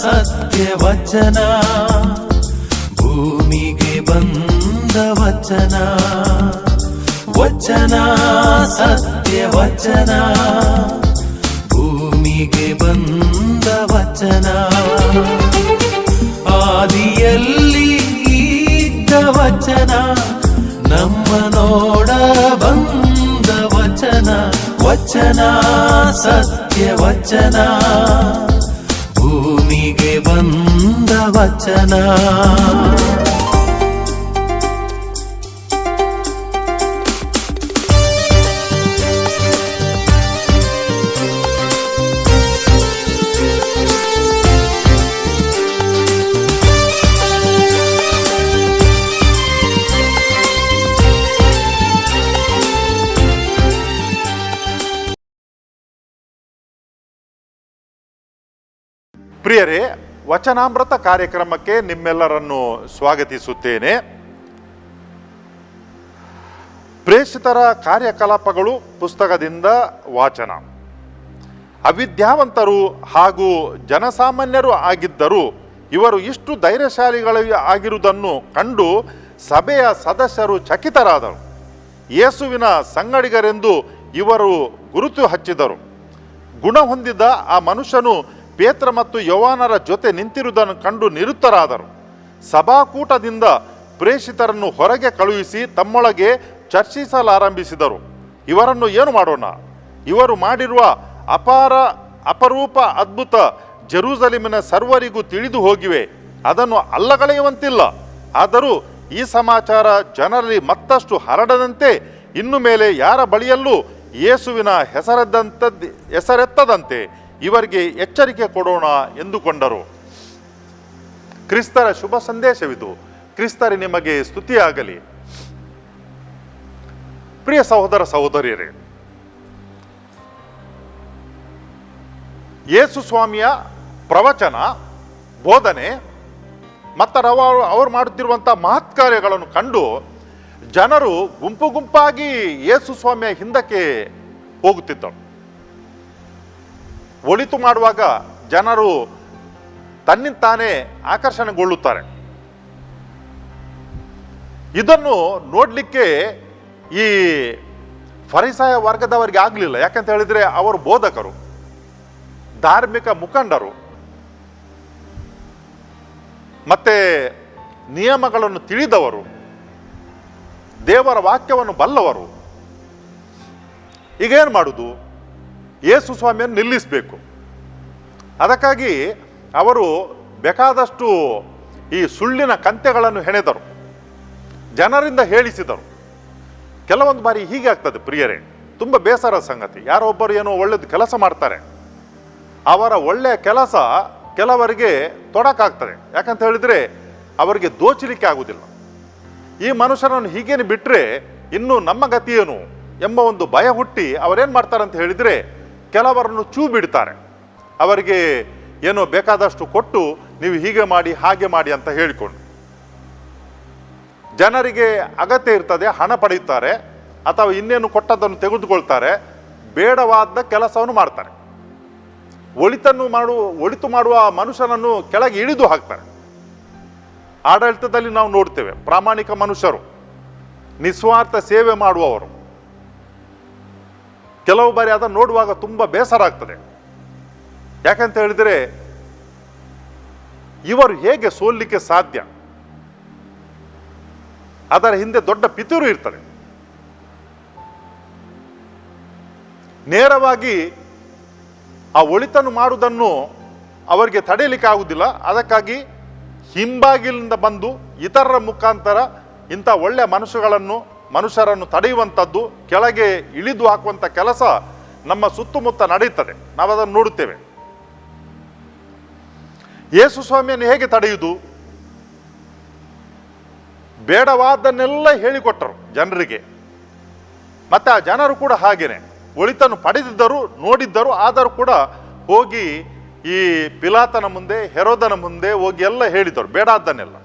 ಸತ್ಯ ವಚನ, ಭೂಮಿಗೆ ಬಂದ ವಚನ. ವಚನ ಸತ್ಯ ವಚನ, ಭೂಮಿಗೆ ಬಂದ ವಚನ. ಆದಿಯಲ್ಲಿ ಇದ್ದ ವಚನ, ನಮ್ಮ ನೋಡ ಬಂದ ವಚನ. ವಚನ ಸತ್ಯ ವಚನ, ಭೂಮಿಗೆ ಬಂದ ವಚನ. ಪ್ರಿಯರೇ, ವಚನಾಮೃತ ಕಾರ್ಯಕ್ರಮಕ್ಕೆ ನಿಮ್ಮೆಲ್ಲರನ್ನು ಸ್ವಾಗತಿಸುತ್ತೇನೆ. ಪ್ರೇಷಿತರ ಕಾರ್ಯಕಲಾಪಗಳು ಪುಸ್ತಕದಿಂದ ವಾಚನ. ಅವಿದ್ಯಾವಂತರು ಹಾಗೂ ಜನಸಾಮಾನ್ಯರು ಆಗಿದ್ದರೂ ಇವರು ಇಷ್ಟು ಧೈರ್ಯಶಾಲಿಗಳು ಆಗಿರುವುದನ್ನು ಕಂಡು ಸಭೆಯ ಸದಸ್ಯರು ಚಕಿತರಾದರು. ಯೇಸುವಿನ ಸಂಗಡಿಗರೆಂದು ಇವರು ಗುರುತು ಹಚ್ಚಿದರು. ಗುಣ ಹೊಂದಿದ ಆ ಮನುಷ್ಯನು ಪೇತ್ರ ಮತ್ತು ಯೋವಾನರ ಜೊತೆ ನಿಂತಿರುವುದನ್ನು ಕಂಡು ನಿರುತ್ತರಾದರು. ಸಭಾಕೂಟದಿಂದ ಪ್ರೇಷಿತರನ್ನು ಹೊರಗೆ ಕಳುಹಿಸಿ ತಮ್ಮೊಳಗೆ ಚರ್ಚಿಸಲಾರಂಭಿಸಿದರು. ಇವರನ್ನು ಏನು ಮಾಡೋಣ? ಇವರು ಮಾಡಿರುವ ಅಪರೂಪ ಅದ್ಭುತ ಜೆರೂಸಲೇಮಿನ ಸರ್ವರಿಗೂ ತಿಳಿದು ಹೋಗಿವೆ, ಅದನ್ನು ಅಲ್ಲಗಳೆಯುವಂತಿಲ್ಲ. ಆದರೂ ಈ ಸಮಾಚಾರ ಜನರಲ್ಲಿ ಮತ್ತಷ್ಟು ಹರಡದಂತೆ ಇನ್ನು ಮೇಲೆ ಯಾರ ಬಳಿಯಲ್ಲೂ ಯೇಸುವಿನ ಹೆಸರೆತ್ತದಂತೆ ಇವರಿಗೆ ಎಚ್ಚರಿಕೆ ಕೊಡೋಣ ಎಂದುಕೊಂಡರು. ಕ್ರಿಸ್ತರ ಶುಭ ಸಂದೇಶವಿದು. ಕ್ರಿಸ್ತರೇ ನಿಮಗೆ ಸ್ತುತಿಯಾಗಲಿ. ಪ್ರಿಯ ಸಹೋದರ ಸಹೋದರಿಯರೇ, ಯೇಸು ಸ್ವಾಮಿಯ ಪ್ರವಚನ, ಬೋಧನೆ ಮತ್ತು ಅವರು ಮಾಡುತ್ತಿರುವಂಥ ಮಹತ್ ಕಾರ್ಯಗಳನ್ನು ಕಂಡು ಜನರು ಗುಂಪು ಗುಂಪಾಗಿ ಯೇಸು ಸ್ವಾಮಿಯ ಹಿಂದಕ್ಕೆ ಹೋಗುತ್ತಿದ್ದರು. ಒಳಿತು ಮಾಡುವಾಗ ಜನರು ತನ್ನಿಂತಾನೇ ಆಕರ್ಷಣೆಗೊಳ್ಳುತ್ತಾರೆ. ಇದನ್ನು ನೋಡಲಿಕ್ಕೆ ಈ ಫರಿಸಾಯ ವರ್ಗದವರಿಗೆ ಆಗಲಿಲ್ಲ. ಯಾಕಂತ ಹೇಳಿದರೆ ಅವರು ಬೋಧಕರು, ಧಾರ್ಮಿಕ ಮುಖಂಡರು, ಮತ್ತೆ ನಿಯಮಗಳನ್ನು ತಿಳಿದವರು, ದೇವರ ವಾಕ್ಯವನ್ನು ಬಲ್ಲವರು. ಈಗೇನು ಮಾಡುವುದು? ಯೇಸು ಸ್ವಾಮಿಯನ್ನು ನಿಲ್ಲಿಸಬೇಕು. ಅದಕ್ಕಾಗಿ ಅವರು ಬೇಕಾದಷ್ಟು ಈ ಸುಳ್ಳಿನ ಕಂತೆಗಳನ್ನು ಹೆಣೆದರು, ಜನರಿಂದ ಹೇಳಿಸಿದರು. ಕೆಲವೊಂದು ಬಾರಿ ಹೀಗೆ ಆಗ್ತದೆ ಪ್ರಿಯರೇ, ತುಂಬ ಬೇಸರದ ಸಂಗತಿ. ಯಾರೋ ಒಬ್ಬರು ಏನೋ ಒಳ್ಳೆಯದು ಕೆಲಸ ಮಾಡ್ತಾರೆ, ಅವರ ಒಳ್ಳೆಯ ಕೆಲಸ ಕೆಲವರಿಗೆ ತೊಡಕಾಗ್ತದೆ. ಯಾಕಂತ ಹೇಳಿದರೆ ಅವರಿಗೆ ದೋಚಲಿಕ್ಕೆ ಆಗುವುದಿಲ್ಲ. ಈ ಮನುಷ್ಯನನ್ನು ಹೀಗೇನು ಬಿಟ್ಟರೆ ಇನ್ನು ನಮ್ಮ ಗತಿ ಏನು ಎಂಬ ಒಂದು ಭಯ ಹುಟ್ಟಿ ಅವರೇನು ಮಾಡ್ತಾರೆ ಅಂತ ಹೇಳಿದರೆ ಕೆಲವರನ್ನು ಚೂ ಬಿಡ್ತಾರೆ. ಅವರಿಗೆ ಏನೋ ಬೇಕಾದಷ್ಟು ಕೊಟ್ಟು ನೀವು ಹೀಗೆ ಮಾಡಿ ಹಾಗೆ ಮಾಡಿ ಅಂತ ಹೇಳಿಕೊಂಡು, ಜನರಿಗೆ ಅಗತ್ಯ ಇರ್ತದೆ, ಹಣ ಪಡೆಯುತ್ತಾರೆ ಅಥವಾ ಇನ್ನೇನು ಕೊಟ್ಟದ್ದನ್ನು ತೆಗೆದುಕೊಳ್ತಾರೆ, ಬೇಡವಾದ ಕೆಲಸವನ್ನು ಮಾಡ್ತಾರೆ. ಒಳಿತು ಮಾಡುವ ಮನುಷ್ಯನನ್ನು ಕೆಳಗೆ ಇಳಿದು ಹಾಕ್ತಾರೆ. ಆಡಳಿತದಲ್ಲಿ ನಾವು ನೋಡ್ತೇವೆ, ಪ್ರಾಮಾಣಿಕ ಮನುಷ್ಯರು, ನಿಸ್ವಾರ್ಥ ಸೇವೆ ಮಾಡುವವರು. ಕೆಲವು ಬಾರಿ ಅದನ್ನು ನೋಡುವಾಗ ತುಂಬ ಬೇಸರ ಆಗ್ತದೆ. ಯಾಕಂತ ಹೇಳಿದರೆ ಇವರು ಹೇಗೆ ಸೋಲಿಕ್ಕೆ ಸಾಧ್ಯ? ಅದರ ಹಿಂದೆ ದೊಡ್ಡ ಪಿತೂರು ಇರ್ತದೆ. ನೇರವಾಗಿ ಆ ಒಳಿತನ್ನು ಮಾಡುವುದನ್ನು ಅವರಿಗೆ ತಡೆಯಲಿಕ್ಕೆ ಆಗುವುದಿಲ್ಲ. ಅದಕ್ಕಾಗಿ ಹಿಂಬಾಗಿಲಿಂದ ಬಂದು ಇತರರ ಮುಖಾಂತರ ಇಂಥ ಒಳ್ಳೆಯ ಮನುಷ್ಯರನ್ನು ತಡೆಯುವಂಥದ್ದು, ಕೆಳಗೆ ಇಳಿದು ಹಾಕುವಂಥ ಕೆಲಸ ನಮ್ಮ ಸುತ್ತಮುತ್ತ ನಡೆಯುತ್ತದೆ. ನಾವು ಅದನ್ನು ನೋಡುತ್ತೇವೆ. ಯೇಸು ಸ್ವಾಮಿಯನ್ನು ಹೇಗೆ ತಡೆಯುವುದು? ಬೇಡವಾದನ್ನೆಲ್ಲ ಹೇಳಿಕೊಟ್ಟರು ಜನರಿಗೆ. ಮತ್ತು ಆ ಜನರು ಕೂಡ ಹಾಗೇನೆ ಒಳಿತನ್ನು ಪಡೆದಿದ್ದರು, ನೋಡಿದ್ದರು. ಆದರೂ ಕೂಡ ಹೋಗಿ ಈ ಪಿಲಾತನ ಮುಂದೆ, ಹೆರೋದನ ಮುಂದೆ ಹೋಗಿ ಎಲ್ಲ ಹೇಳಿದರು ಬೇಡಾದ್ದನ್ನೆಲ್ಲ.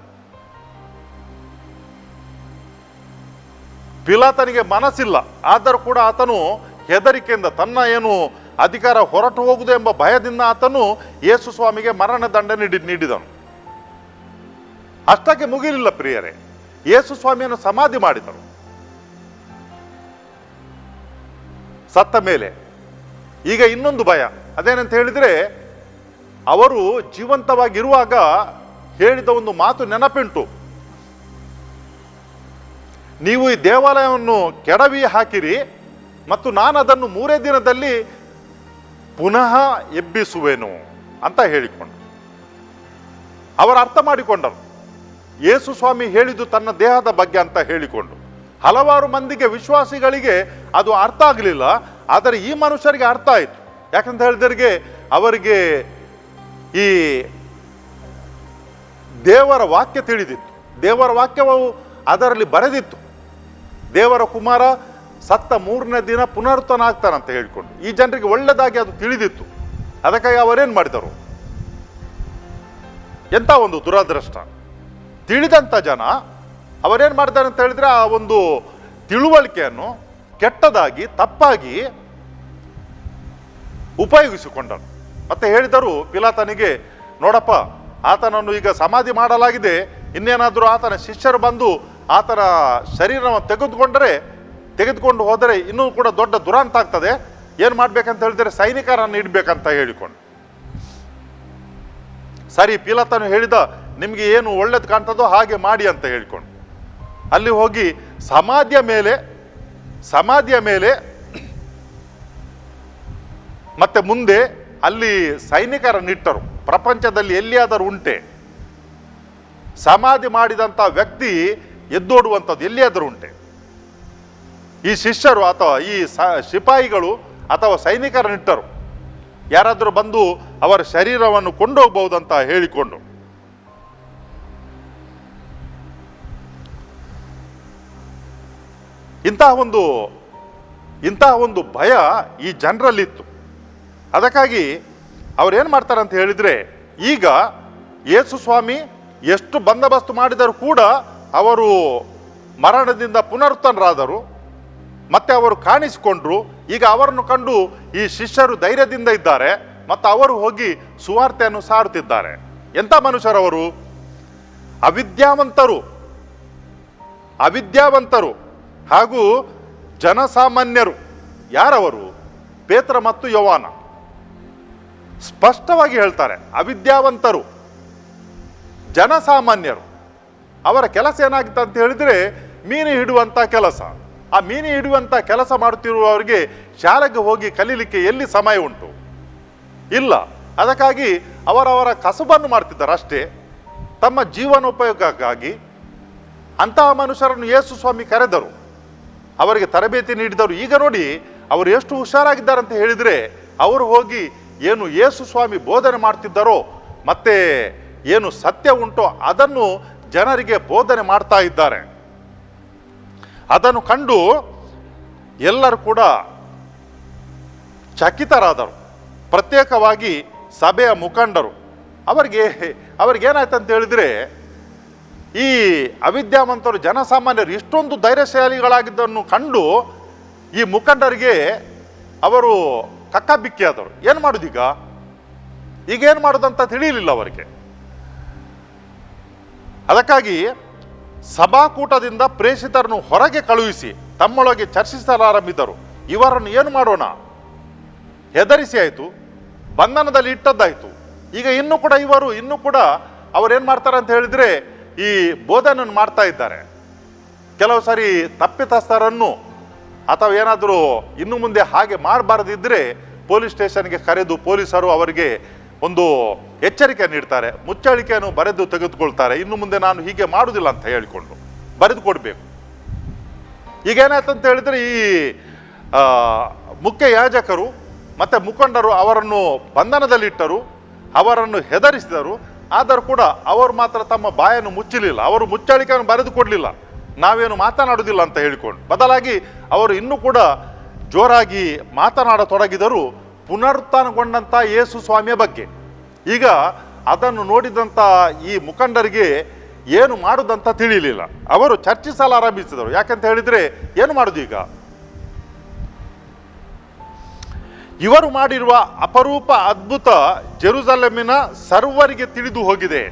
ಪಿಲಾತನಿಗೆ ಮನಸ್ಸಿಲ್ಲ, ಆದರೂ ಕೂಡ ಆತನು ಹೆದರಿಕೆಯಿಂದ ತನ್ನ ಏನು ಅಧಿಕಾರ ಹೊರಟು ಹೋಗುವುದು ಎಂಬ ಭಯದಿಂದ ಆತನು ಯೇಸು ಸ್ವಾಮಿಗೆ ಮರಣದಂಡ ನೀಡಿದನು. ಅಷ್ಟಕ್ಕೆ ಮುಗಿಲಿಲ್ಲ ಪ್ರಿಯರೇ, ಯೇಸು ಸ್ವಾಮಿಯನ್ನು ಸಮಾಧಿ ಮಾಡಿದರು. ಸತ್ತ ಮೇಲೆ ಈಗ ಇನ್ನೊಂದು ಭಯ, ಅದೇನಂತ ಹೇಳಿದರೆ, ಅವರು ಜೀವಂತವಾಗಿರುವಾಗ ಹೇಳಿದ ಒಂದು ಮಾತು ನೆನಪುಂಟು. ನೀವು ಈ ದೇವಾಲಯವನ್ನು ಕೆಡವಿ ಹಾಕಿರಿ ಮತ್ತು ನಾನು ಅದನ್ನು 3 ದಿನದಲ್ಲಿ ಪುನಃ ಎಬ್ಬಿಸುವೆನು ಅಂತ ಹೇಳಿಕೊಂಡು ಅವರು ಅರ್ಥ ಮಾಡಿಕೊಂಡರು. ಯೇಸು ಸ್ವಾಮಿ ಹೇಳಿದ್ದು ತನ್ನ ದೇಹದ ಬಗ್ಗೆ ಅಂತ ಹೇಳಿಕೊಂಡು ಹಲವಾರು ಮಂದಿಗೆ, ವಿಶ್ವಾಸಿಗಳಿಗೆ ಅದು ಅರ್ಥ ಆಗಲಿಲ್ಲ. ಆದರೆ ಈ ಮನುಷ್ಯರಿಗೆ ಅರ್ಥ ಆಯಿತು. ಯಾಕಂತ ಹೇಳಿದರಿಗೆ ಅವರಿಗೆ ಈ ದೇವರ ವಾಕ್ಯ ತಿಳಿದಿತ್ತು. ದೇವರ ವಾಕ್ಯವು ಅದರಲ್ಲಿ ಬರೆದಿತ್ತು. ದೇವರ ಕುಮಾರ ಸತ್ತ 3ನೇ ದಿನ ಪುನರುತ್ಥಾನ ಆಗ್ತಾನಂತ ಹೇಳಿಕೊಂಡು ಈ ಜನರಿಗೆ ಒಳ್ಳೆದಾಗಿ ಅದು ತಿಳಿದಿತ್ತು. ಅದಕ್ಕಾಗಿ ಅವರೇನು ಮಾಡಿದರು? ಎಂಥ ಒಂದು ದುರದೃಷ್ಟ! ತಿಳಿದಂಥ ಜನ ಅವರೇನು ಮಾಡ್ತಾರೆ ಅಂತ ಹೇಳಿದ್ರೆ, ಆ ಒಂದು ತಿಳುವಳಿಕೆಯನ್ನು ಕೆಟ್ಟದಾಗಿ, ತಪ್ಪಾಗಿ ಉಪಯೋಗಿಸಿಕೊಂಡರು. ಮತ್ತೆ ಹೇಳಿದರು ಪಿಲಾತನಿಗೆ, ನೋಡಪ್ಪ, ಆತನನ್ನು ಈಗ ಸಮಾಧಿ ಮಾಡಲಾಗಿದೆ, ಇನ್ನೇನಾದರೂ ಆತನ ಶಿಷ್ಯರು ಬಂದು ಆತನ ಶರೀರವನ್ನು ತೆಗೆದುಕೊಂಡು ಹೋದರೆ ಇನ್ನೂ ಕೂಡ ದೊಡ್ಡ ದುರಂತ ಆಗ್ತದೆ. ಏನು ಮಾಡ್ಬೇಕಂತ ಹೇಳಿದರೆ ಸೈನಿಕರನ್ನು ಇಡಬೇಕಂತ ಹೇಳಿಕೊಂಡು, ಸರಿ ಪಿಲಾತನು ಹೇಳಿದ, ನಿಮಗೆ ಏನು ಒಳ್ಳೇದು ಕಾಣ್ತದೋ ಹಾಗೆ ಮಾಡಿ ಅಂತ ಹೇಳಿಕೊಂಡು ಅಲ್ಲಿ ಹೋಗಿ ಸಮಾಧಿಯ ಮೇಲೆ ಮತ್ತೆ ಮುಂದೆ ಅಲ್ಲಿ ಸೈನಿಕರನ್ನಿಟ್ಟರು. ಪ್ರಪಂಚದಲ್ಲಿ ಎಲ್ಲಿಯಾದರೂ ಉಂಟೆ ಸಮಾಧಿ ಮಾಡಿದಂಥ ವ್ಯಕ್ತಿ ಎದ್ದೋಡುವಂಥದ್ದು? ಎಲ್ಲಿಯಾದರೂ ಉಂಟೆ? ಈ ಶಿಷ್ಯರು ಅಥವಾ ಈ ಸಿಪಾಯಿಗಳು ಅಥವಾ ಸೈನಿಕರನ್ನಿಟ್ಟರು. ಯಾರಾದರೂ ಬಂದು ಅವರ ಶರೀರವನ್ನು ಕೊಂಡೋಗ್ಬಹುದಂತ ಹೇಳಿಕೊಂಡು ಇಂತಹ ಒಂದು ಭಯ ಈ ಜನರಲ್ಲಿತ್ತು. ಅದಕ್ಕಾಗಿ ಅವ್ರೇನು ಮಾಡ್ತಾರೆ ಅಂತ ಹೇಳಿದರೆ, ಈಗ ಯೇಸು ಸ್ವಾಮಿ ಎಷ್ಟು ಬಂದೋಬಸ್ತು ಮಾಡಿದರೂ ಕೂಡ ಅವರು ಮರಣದಿಂದ ಪುನರುತ್ಥಾನರಾದರು, ಮತ್ತೆ ಅವರು ಕಾಣಿಸಿಕೊಂಡ್ರು. ಈಗ ಅವರನ್ನು ಕಂಡು ಈ ಶಿಷ್ಯರು ಧೈರ್ಯದಿಂದ ಇದ್ದಾರೆ ಮತ್ತು ಅವರು ಹೋಗಿ ಸುವಾರ್ತೆಯನ್ನು ಸಾರುತ್ತಿದ್ದಾರೆ. ಎಂಥ ಮನುಷ್ಯರವರು? ಅವಿದ್ಯಾವಂತರು ಹಾಗೂ ಜನಸಾಮಾನ್ಯರು. ಯಾರವರು? ಪೇತ್ರ ಮತ್ತು ಯೋವಾನ ಸ್ಪಷ್ಟವಾಗಿ ಹೇಳ್ತಾರೆ. ಅವಿದ್ಯಾವಂತರು, ಜನಸಾಮಾನ್ಯರು. ಅವರ ಕೆಲಸ ಏನಾಗಿತ್ತು ಅಂತ ಹೇಳಿದರೆ, ಮೀನು ಹಿಡುವಂಥ ಕೆಲಸ. ಆ ಮೀನು ಹಿಡುವಂಥ ಕೆಲಸ ಮಾಡುತ್ತಿರುವವರಿಗೆ ಶಾಲೆಗೆ ಹೋಗಿ ಕಲೀಲಿಕ್ಕೆ ಎಲ್ಲಿ ಸಮಯ ಉಂಟು? ಇಲ್ಲ. ಅದಕ್ಕಾಗಿ ಅವರವರ ಕಸುಬನ್ನು ಮಾಡ್ತಿದ್ದಾರೆ ಅಷ್ಟೇ, ತಮ್ಮ ಜೀವನೋಪಯೋಗಕ್ಕಾಗಿ. ಅಂತಹ ಮನುಷ್ಯರನ್ನು ಯೇಸು ಸ್ವಾಮಿ ಕರೆದರು, ಅವರಿಗೆ ತರಬೇತಿ ನೀಡಿದರು. ಈಗ ನೋಡಿ ಅವರು ಎಷ್ಟು ಹುಷಾರಾಗಿದ್ದಾರೆ ಅಂತ ಹೇಳಿದರೆ, ಅವರು ಹೋಗಿ ಏನು ಯೇಸು ಸ್ವಾಮಿ ಬೋಧನೆ ಮಾಡ್ತಿದ್ದಾರೋ ಮತ್ತೆ ಏನು ಸತ್ಯ ಉಂಟೋ ಅದನ್ನು ಜನರಿಗೆ ಬೋಧನೆ ಮಾಡ್ತಾ ಇದ್ದಾರೆ. ಅದನ್ನು ಕಂಡು ಎಲ್ಲರೂ ಕೂಡ ಚಕಿತರಾದರು. ಪ್ರತ್ಯೇಕವಾಗಿ ಸಭೆಯ ಮುಖಂಡರು ಅವ್ರಿಗೇನಾಯ್ತು ಅಂತ ಹೇಳಿದರೆ, ಈ ಅವಿದ್ಯಾವಂತರು, ಜನಸಾಮಾನ್ಯರು ಇಷ್ಟೊಂದು ಧೈರ್ಯಶಾಲಿಗಳಾಗಿದ್ದನ್ನು ಕಂಡು ಈ ಮುಖಂಡರಿಗೆ ಅವರು ಕಕ್ಕಾಬಿಕ್ಕಿಯಾದರು. ಏನು ಮಾಡೋದೀಗ? ಈಗೇನು ಮಾಡೋದಂತ ತಿಳಿಯಲಿಲ್ಲ ಅವರಿಗೆ. ಅದಕ್ಕಾಗಿ ಸಭಾಕೂಟದಿಂದ ಪ್ರೇಷಿತರನ್ನು ಹೊರಗೆ ಕಳುಹಿಸಿ ತಮ್ಮೊಳಗೆ ಚರ್ಚಿಸಲಾರಂಭಿದರು. ಇವರನ್ನು ಏನು ಮಾಡೋಣ? ಹೆದರಿಸಿ ಆಯಿತು, ಬಂಧನದಲ್ಲಿ ಇಟ್ಟದ್ದಾಯಿತು. ಈಗ ಇನ್ನೂ ಕೂಡ ಅವರೇನು ಮಾಡ್ತಾರೆ ಅಂತ ಹೇಳಿದರೆ, ಈ ಬೋಧನೆಯನ್ನು ಮಾಡ್ತಾ ಇದ್ದಾರೆ. ಕೆಲವು ಸಾರಿ ತಪ್ಪಿತಸ್ಥರನ್ನು ಅಥವಾ ಏನಾದರೂ ಇನ್ನು ಮುಂದೆ ಹಾಗೆ ಮಾಡಬಾರದಿದ್ದರೆ ಪೊಲೀಸ್ ಸ್ಟೇಷನ್ಗೆ ಕರೆದು ಪೊಲೀಸರು ಅವರಿಗೆ ಒಂದು ಎಚ್ಚರಿಕೆ ನೀಡ್ತಾರೆ, ಮುಚ್ಚಳಿಕೆಯನ್ನು ಬರೆದು ತೆಗೆದುಕೊಳ್ತಾರೆ. ಇನ್ನು ಮುಂದೆ ನಾನು ಹೀಗೆ ಮಾಡುವುದಿಲ್ಲ ಅಂತ ಹೇಳಿಕೊಂಡು ಬರೆದು ಕೊಡಬೇಕು. ಈಗೇನಾಯ್ತು ಅಂತ ಹೇಳಿದರೆ, ಈ ಮುಖ್ಯ ಯಾಜಕರು ಮತ್ತು ಮುಖಂಡರು ಅವರನ್ನು ಬಂಧನದಲ್ಲಿಟ್ಟರು, ಅವರನ್ನು ಹೆದರಿಸಿದರು. ಆದರೂ ಕೂಡ ಅವರು ಮಾತ್ರ ತಮ್ಮ ಬಾಯನ್ನು ಮುಚ್ಚಲಿಲ್ಲ, ಅವರು ಮುಚ್ಚಳಿಕೆಯನ್ನು ಬರೆದು ಕೊಡಲಿಲ್ಲ, ನಾವೇನು ಮಾತನಾಡುವುದಿಲ್ಲ ಅಂತ ಹೇಳಿಕೊಂಡು. ಬದಲಾಗಿ ಅವರು ಇನ್ನೂ ಕೂಡ ಜೋರಾಗಿ ಮಾತನಾಡತೊಡಗಿದರು ಪುನರುತ್ಥಾನಗೊಂಡಂಥ ಯೇಸು ಸ್ವಾಮಿಯ ಬಗ್ಗೆ. ಈಗ ಅದನ್ನು ನೋಡಿದಂಥ ಈ ಮುಖಂಡರಿಗೆ ಏನು ಮಾಡುವುದಂತ ತಿಳಿಯಲಿಲ್ಲ. ಅವರು ಚರ್ಚಿಸಲಾರಂಭಿಸಿದರು. ಯಾಕಂತ ಹೇಳಿದರೆ, ಏನು ಮಾಡೋದು ಈಗ? ಇವರು ಮಾಡಿರುವ ಅಪರೂಪ ಅದ್ಭುತ ಜೆರುಸಲೇಮಿನ ಸರ್ವರಿಗೆ ತಿಳಿದು ಹೋಗಿದೆ.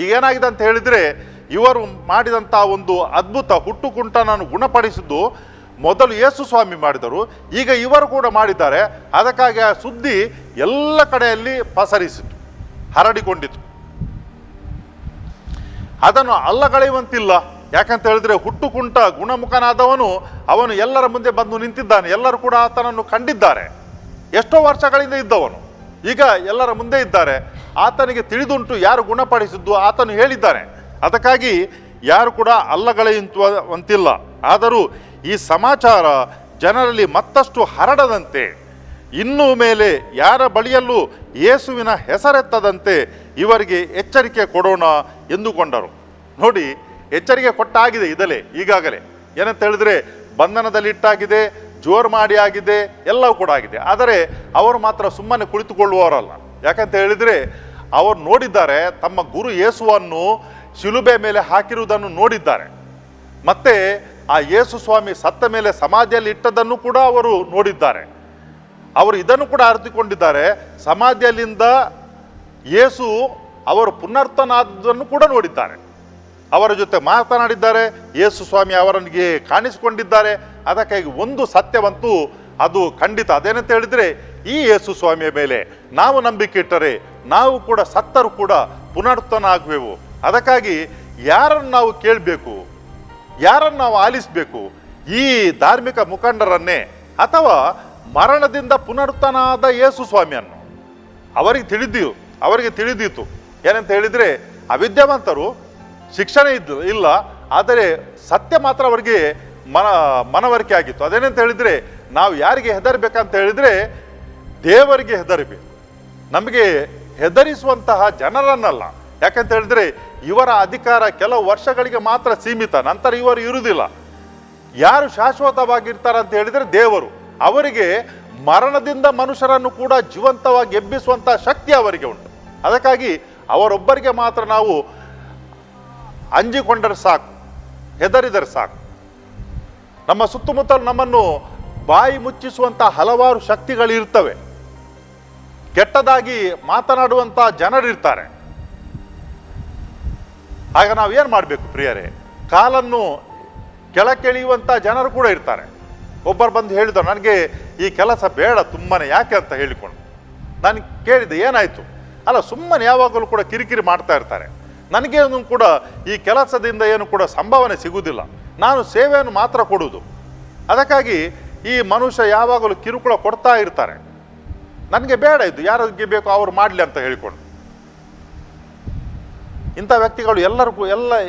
ಈಗ ಏನಾಗಿದೆ ಅಂತ ಹೇಳಿದರೆ, ಇವರು ಮಾಡಿದಂಥ ಒಂದು ಅದ್ಭುತ ಹುಟ್ಟುಕುಂಟನನ್ನು ಗುಣಪಡಿಸಿದ್ದು ಮೊದಲು ಯೇಸು ಸ್ವಾಮಿ ಮಾಡಿದರು, ಈಗ ಇವರು ಕೂಡ ಮಾಡಿದ್ದಾರೆ. ಅದಕ್ಕಾಗಿ ಆ ಸುದ್ದಿ ಎಲ್ಲ ಕಡೆಯಲ್ಲಿ ಪಸರಿಸಿತು, ಹರಡಿಕೊಂಡಿತು. ಅದನ್ನು ಅಲ್ಲಗಳೆಯುವಂತಿಲ್ಲ. ಯಾಕಂತ ಹೇಳಿದ್ರೆ, ಹುಟ್ಟುಕುಂಟ ಗುಣಮುಖನಾದವನು ಅವನು ಎಲ್ಲರ ಮುಂದೆ ಬಂದು ನಿಂತಿದ್ದಾನೆ. ಎಲ್ಲರೂ ಕೂಡ ಆತನನ್ನು ಕಂಡಿದ್ದಾರೆ. ಎಷ್ಟೋ ವರ್ಷಗಳಿಂದ ಇದ್ದವನು ಈಗ ಎಲ್ಲರ ಮುಂದೆ ಇದ್ದಾರೆ. ಆತನಿಗೆ ತಿಳಿದುಂಟು ಯಾರು ಗುಣಪಡಿಸಿದ್ದು, ಆತನು ಹೇಳಿದ್ದಾನೆ. ಅದಕ್ಕಾಗಿ ಯಾರು ಕೂಡ ಅಲ್ಲಗಳೆಯುವಂತಿಲ್ಲ. ಆದರೂ ಈ ಸಮಾಚಾರ ಜನರಲ್ಲಿ ಮತ್ತಷ್ಟು ಹರಡದಂತೆ, ಇನ್ನು ಮೇಲೆ ಯಾರ ಬಳಿಯಲ್ಲೂ ಯೇಸುವಿನ ಹೆಸರೆತ್ತದಂತೆ ಇವರಿಗೆ ಎಚ್ಚರಿಕೆ ಕೊಡೋಣ ಎಂದುಕೊಂಡರು. ನೋಡಿ, ಎಚ್ಚರಿಕೆ ಕೊಟ್ಟಾಗಿದೆ ಈಗಾಗಲೇ. ಏನಂತ ಹೇಳಿದ್ರೆ, ಬಂಧನದಲ್ಲಿ ಇಟ್ಟಾಗಿದೆ, ಜೋರು ಮಾಡಿ ಆಗಿದೆ, ಎಲ್ಲವೂ ಕೂಡ ಆಗಿದೆ. ಆದರೆ ಅವರು ಮಾತ್ರ ಸುಮ್ಮನೆ ಕುಳಿತುಕೊಳ್ಳುವವರಲ್ಲ. ಯಾಕಂತ ಹೇಳಿದರೆ, ಅವರು ನೋಡಿದ್ದಾರೆ, ತಮ್ಮ ಗುರು ಯೇಸುವನ್ನು ಶಿಲುಬೆ ಮೇಲೆ ಹಾಕಿರುವುದನ್ನು ನೋಡಿದ್ದಾರೆ. ಮತ್ತೆ ಆ ಯೇಸು ಸ್ವಾಮಿ ಸತ್ತ ಮೇಲೆ ಸಮಾಧಿಯಲ್ಲಿ ಇಟ್ಟದನ್ನು ಕೂಡ ಅವರು ನೋಡಿದ್ದಾರೆ. ಅವರು ಇದನ್ನು ಕೂಡ ಅರಿತುಕೊಂಡಿದ್ದಾರೆ, ಸಮಾಧಿಯಲ್ಲಿಂದ ಯೇಸು ಅವರು ಪುನರ್ತನಾದನ್ನು ಕೂಡ ನೋಡಿದ್ದಾರೆ. ಅವರ ಜೊತೆ ಮಾತನಾಡಿದ್ದಾರೆ, ಯೇಸು ಸ್ವಾಮಿ ಅವರನಿಗೆ ಕಾಣಿಸಿಕೊಂಡಿದ್ದಾರೆ. ಅದಕ್ಕಾಗಿ ಒಂದು ಸತ್ಯವಂತೂ ಅದು ಖಂಡಿತ. ಅದೇನಂತ ಹೇಳಿದರೆ, ಈ ಯೇಸು ಸ್ವಾಮಿಯ ಮೇಲೆ ನಾವು ನಂಬಿಕೆ ಇಟ್ಟರೆ ನಾವು ಕೂಡ ಸತ್ತರೂ ಕೂಡ ಪುನರ್ತನ ಆಗುವೆವು. ಅದಕ್ಕಾಗಿ ಯಾರನ್ನು ನಾವು ಕೇಳಬೇಕು, ಯಾರನ್ನು ನಾವು ಆಲಿಸಬೇಕು? ಈ ಧಾರ್ಮಿಕ ಮುಖಂಡರನ್ನೇ, ಅಥವಾ ಮರಣದಿಂದ ಪುನರ್ತನಾದ ಯೇಸು ಸ್ವಾಮಿಯನ್ನು? ಅವರಿಗೆ ತಿಳಿದಿತ್ತು. ಏನಂತ ಹೇಳಿದರೆ, ಅವಿದ್ಯಾವಂತರು, ಶಿಕ್ಷಣ ಇಲ್ಲ, ಆದರೆ ಸತ್ಯ ಮಾತ್ರ ಅವರಿಗೆ ಮನವರಿಕೆ ಆಗಿತ್ತು. ಅದೇನಂತ ಹೇಳಿದರೆ, ನಾವು ಯಾರಿಗೆ ಹೆದರಬೇಕಂತ ಹೇಳಿದರೆ ದೇವರಿಗೆ ಹೆದರಬೇಕು, ನಮಗೆ ಹೆದರಿಸುವಂತಹ ಜನರನ್ನಲ್ಲ. ಯಾಕಂತ ಹೇಳಿದರೆ, ಇವರ ಅಧಿಕಾರ ಕೆಲವು ವರ್ಷಗಳಿಗೆ ಮಾತ್ರ ಸೀಮಿತ, ನಂತರ ಇವರು ಇರುವುದಿಲ್ಲ. ಯಾರು ಶಾಶ್ವತವಾಗಿರ್ತಾರಂತ ಹೇಳಿದರೆ ದೇವರು. ಅವರಿಗೆ ಮರಣದಿಂದ ಮನುಷ್ಯರನ್ನು ಕೂಡ ಜೀವಂತವಾಗಿ ಎಬ್ಬಿಸುವಂಥ ಶಕ್ತಿ ಅವರಿಗೆ ಉಂಟು. ಅದಕ್ಕಾಗಿ ಅವರೊಬ್ಬರಿಗೆ ಮಾತ್ರ ನಾವು ಅಂಜಿಕೊಂಡರೆ ಸಾಕು, ಹೆದರಿದರೆ ಸಾಕು. ನಮ್ಮ ಸುತ್ತಮುತ್ತಲು ನಮ್ಮನ್ನು ಬಾಯಿ ಮುಚ್ಚಿಸುವಂಥ ಹಲವಾರು ಶಕ್ತಿಗಳಿರ್ತವೆ, ಕೆಟ್ಟದಾಗಿ ಮಾತನಾಡುವಂಥ ಜನರಿರ್ತಾರೆ. ಆಗ ನಾವೇನು ಮಾಡಬೇಕು ಪ್ರಿಯರೇ? ಕಾಲನ್ನು ಕೆಳಕೆಳೆಯುವಂಥ ಜನರು ಕೂಡ ಇರ್ತಾರೆ. ಒಬ್ಬರು ಬಂದು ಹೇಳಿದ, ನನಗೆ ಈ ಕೆಲಸ ಬೇಡ ತುಂಬನೇ, ಯಾಕೆ ಅಂತ ಹೇಳಿಕೊಂಡು ನಾನು ಕೇಳಿದೆ, ಏನಾಯಿತು? ಅಲ್ಲ, ಸುಮ್ಮನೆ ಯಾವಾಗಲೂ ಕೂಡ ಕಿರಿಕಿರಿ ಮಾಡ್ತಾ ಇರ್ತಾರೆ. ನನಗೇನು ಕೂಡ ಈ ಕೆಲಸದಿಂದ ಏನು ಕೂಡ ಸಂಭಾವನೆ ಸಿಗುವುದಿಲ್ಲ, ನಾನು ಸೇವೆಯನ್ನು ಮಾತ್ರ ಕೊಡುವುದು. ಅದಕ್ಕಾಗಿ ಈ ಮನುಷ್ಯ ಯಾವಾಗಲೂ ಕಿರುಕುಳ ಕೊಡ್ತಾ ಇರ್ತಾರೆ. ನನಗೆ ಬೇಡ ಇದು, ಯಾರಿಗೆ ಬೇಕೋ ಅವರು ಮಾಡಲಿ ಅಂತ ಹೇಳಿಕೊಂಡು. ಇಂಥ ವ್ಯಕ್ತಿಗಳು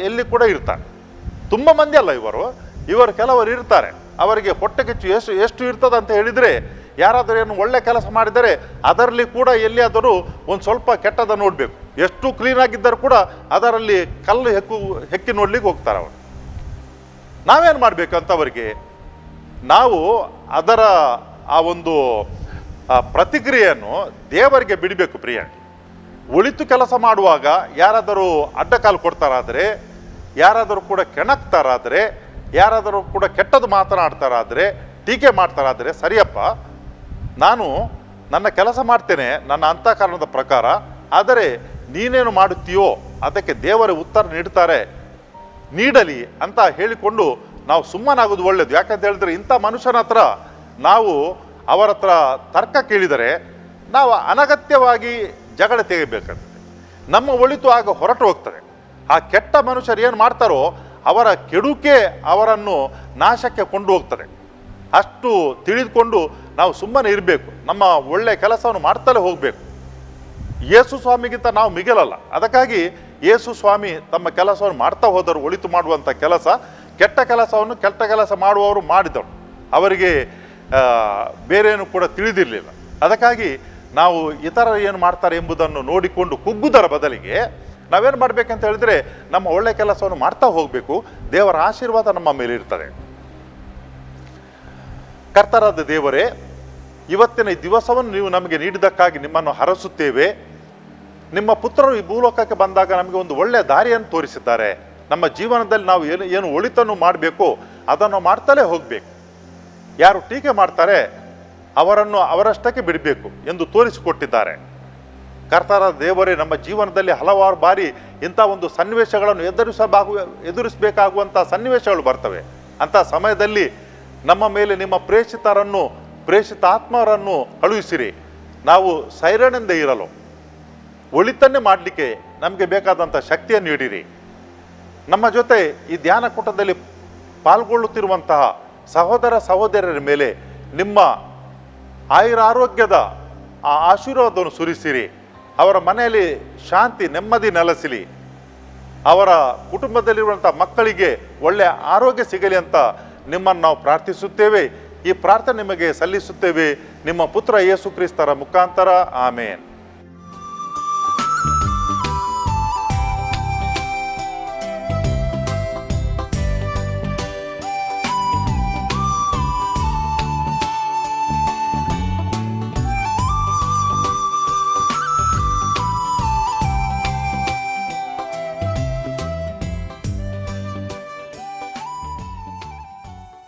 ಎಲ್ಲಿ ಕೂಡ ಇರ್ತಾರೆ. ತುಂಬ ಮಂದಿ ಅಲ್ಲ ಇವರು ಕೆಲವರು ಇರ್ತಾರೆ. ಅವರಿಗೆ ಹೊಟ್ಟೆ ಕಿಚ್ಚು ಎಷ್ಟು ಇರ್ತದೆ ಅಂತ ಹೇಳಿದರೆ, ಯಾರಾದರೂ ಏನು ಒಳ್ಳೆ ಕೆಲಸ ಮಾಡಿದರೆ ಅದರಲ್ಲಿ ಕೂಡ ಎಲ್ಲಿಯಾದರೂ ಒಂದು ಸ್ವಲ್ಪ ಕೆಟ್ಟದ ನೋಡಬೇಕು. ಎಷ್ಟು ಕ್ಲೀನಾಗಿದ್ದರೂ ಕೂಡ ಅದರಲ್ಲಿ ಕಲ್ಲು ಹೆಕ್ಕಿ ನೋಡ್ಲಿಕ್ಕೆ ಹೋಗ್ತಾರೆ ಅವರು. ನಾವೇನು ಮಾಡಬೇಕಂತವರಿಗೆ? ನಾವು ಅದರ ಆ ಒಂದು ಪ್ರತಿಕ್ರಿಯೆಯನ್ನು ದೇವರಿಗೆ ಬಿಡಬೇಕು ಪ್ರಿಯ. ಒಳಿತು ಕೆಲಸ ಮಾಡುವಾಗ ಯಾರಾದರೂ ಅಡ್ಡಕಾಲು ಕೊಡ್ತಾರಾದರೆ, ಯಾರಾದರೂ ಕೂಡ ಕೆಣಕ್ತಾರಾದರೆ, ಯಾರಾದರೂ ಕೂಡ ಕೆಟ್ಟದ್ದು ಮಾತನಾಡ್ತಾರಾದರೆ, ಟೀಕೆ ಮಾಡ್ತಾರಾದರೆ, ಸರಿಯಪ್ಪ, ನಾನು ನನ್ನ ಕೆಲಸ ಮಾಡ್ತೇನೆ ನನ್ನ ಅಂತಃಕರಣದ ಪ್ರಕಾರ, ಆದರೆ ನೀನೇನು ಮಾಡುತ್ತೀಯೋ ಅದಕ್ಕೆ ದೇವರ ಉತ್ತರ ನೀಡಲಿ ಅಂತ ಹೇಳಿಕೊಂಡು ನಾವು ಸುಮ್ಮನಾಗೋದು ಒಳ್ಳೆಯದು. ಯಾಕಂತ ಹೇಳಿದ್ರೆ, ಇಂಥ ಮನುಷ್ಯನ ಹತ್ರ ನಾವು ಅವರ ಹತ್ರ ತರ್ಕ ಕೇಳಿದರೆ ನಾವು ಅನಗತ್ಯವಾಗಿ ಜಗಳ ತೆಗಿಬೇಕಾಗ್ತದೆ. ನಮ್ಮ ಒಳಿತು ಆಗ ಹೊರಟು ಹೋಗ್ತದೆ. ಆ ಕೆಟ್ಟ ಮನುಷ್ಯರು ಏನು ಮಾಡ್ತಾರೋ ಅವರ ಕೆಡುಕೆ ಅವರನ್ನು ನಾಶಕ್ಕೆ ಕೊಂಡು ಹೋಗ್ತದೆ. ಅಷ್ಟು ತಿಳಿದುಕೊಂಡು ನಾವು ಸುಮ್ಮನೆ ಇರಬೇಕು, ನಮ್ಮ ಒಳ್ಳೆಯ ಕೆಲಸವನ್ನು ಮಾಡ್ತಲೇ ಹೋಗಬೇಕು. ಯೇಸು ಸ್ವಾಮಿಗಿಂತ ನಾವು ಮಿಗಿಲಲ್ಲ. ಅದಕ್ಕಾಗಿ ಯೇಸು ಸ್ವಾಮಿ ತಮ್ಮ ಕೆಲಸವನ್ನು ಮಾಡ್ತಾ ಹೋದರು. ಒಳಿತು ಮಾಡುವಂಥ ಕೆಲಸ, ಕೆಟ್ಟ ಕೆಲಸ ಮಾಡುವವರು ಮಾಡಿದರು. ಅವರಿಗೆ ಬೇರೇನು ಕೂಡ ತಿಳಿದಿರಲಿಲ್ಲ. ಅದಕ್ಕಾಗಿ ನಾವು ಇತರರು ಏನು ಮಾಡ್ತಾರೆ ಎಂಬುದನ್ನು ನೋಡಿಕೊಂಡು ಕುಗ್ಗುವುದರ ಬದಲಿಗೆ ನಾವೇನು ಮಾಡಬೇಕಂತ ಹೇಳಿದರೆ, ನಮ್ಮ ಒಳ್ಳೆಯ ಕೆಲಸವನ್ನು ಮಾಡ್ತಾ ಹೋಗಬೇಕು. ದೇವರ ಆಶೀರ್ವಾದ ನಮ್ಮ ಮೇಲೆ ಇರ್ತದೆ. ಕರ್ತರಾದ ದೇವರೇ, ಇವತ್ತಿನ ಈ ದಿವಸವನ್ನು ನೀವು ನಮಗೆ ನೀಡಿದ್ದಕ್ಕಾಗಿ ನಿಮ್ಮನ್ನು ಹರಸುತ್ತೇವೆ. ನಿಮ್ಮ ಪುತ್ರರು ಈ ಭೂಲೋಕಕ್ಕೆ ಬಂದಾಗ ನಮಗೆ ಒಂದು ಒಳ್ಳೆಯ ದಾರಿಯನ್ನು ತೋರಿಸಿದ್ದಾರೆ. ನಮ್ಮ ಜೀವನದಲ್ಲಿ ನಾವು ಏನು ಒಳಿತನ್ನು ಮಾಡಬೇಕು ಅದನ್ನು ಮಾಡ್ತಲೇ ಹೋಗಬೇಕು. ಯಾರು ಟೀಕೆ ಮಾಡ್ತಾರೆ ಅವರನ್ನು ಅವರಷ್ಟಕ್ಕೆ ಬಿಡಬೇಕು ಎಂದು ತೋರಿಸಿಕೊಟ್ಟಿದ್ದಾರೆ. ಕರ್ತರ ದೇವರೇ, ನಮ್ಮ ಜೀವನದಲ್ಲಿ ಹಲವಾರು ಬಾರಿ ಇಂಥ ಒಂದು ಸನ್ನಿವೇಶಗಳನ್ನು ಎದುರಿಸಬೇಕಾಗುವಂಥ ಸನ್ನಿವೇಶಗಳು ಬರ್ತವೆ. ಅಂಥ ಸಮಯದಲ್ಲಿ ನಮ್ಮ ಮೇಲೆ ನಿಮ್ಮ ಪ್ರೇಷಿತಾತ್ಮರನ್ನು ಕಳುಹಿಸಿರಿ. ನಾವು ಸೈರಣೆಂದೇ ಇರಲು, ಒಳಿತನ್ನೇ ಮಾಡಲಿಕ್ಕೆ ನಮಗೆ ಬೇಕಾದಂಥ ಶಕ್ತಿಯನ್ನು ನೀಡಿರಿ. ನಮ್ಮ ಜೊತೆ ಈ ಧ್ಯಾನ ಕೂಟದಲ್ಲಿ ಪಾಲ್ಗೊಳ್ಳುತ್ತಿರುವಂತಹ ಸಹೋದರ ಸಹೋದರರ ಮೇಲೆ ನಿಮ್ಮ ಆಯುರಾರೋಗ್ಯದ ಆ ಆಶೀರ್ವಾದವನ್ನು ಸುರಿಸಿರಿ. ಅವರ ಮನೆಯಲ್ಲಿ ಶಾಂತಿ ನೆಮ್ಮದಿ ನೆಲೆಸಲಿ. ಅವರ ಕುಟುಂಬದಲ್ಲಿರುವಂಥ ಮಕ್ಕಳಿಗೆ ಒಳ್ಳೆಯ ಆರೋಗ್ಯ ಸಿಗಲಿ ಅಂತ ನಿಮ್ಮನ್ನು ನಾವು ಪ್ರಾರ್ಥಿಸುತ್ತೇವೆ. ಈ ಪ್ರಾರ್ಥನೆ ನಿಮಗೆ ಸಲ್ಲಿಸುತ್ತೇವೆ ನಿಮ್ಮ ಪುತ್ರ ಯೇಸು ಕ್ರಿಸ್ತರ ಮುಖಾಂತರ. ಆಮೇನ್.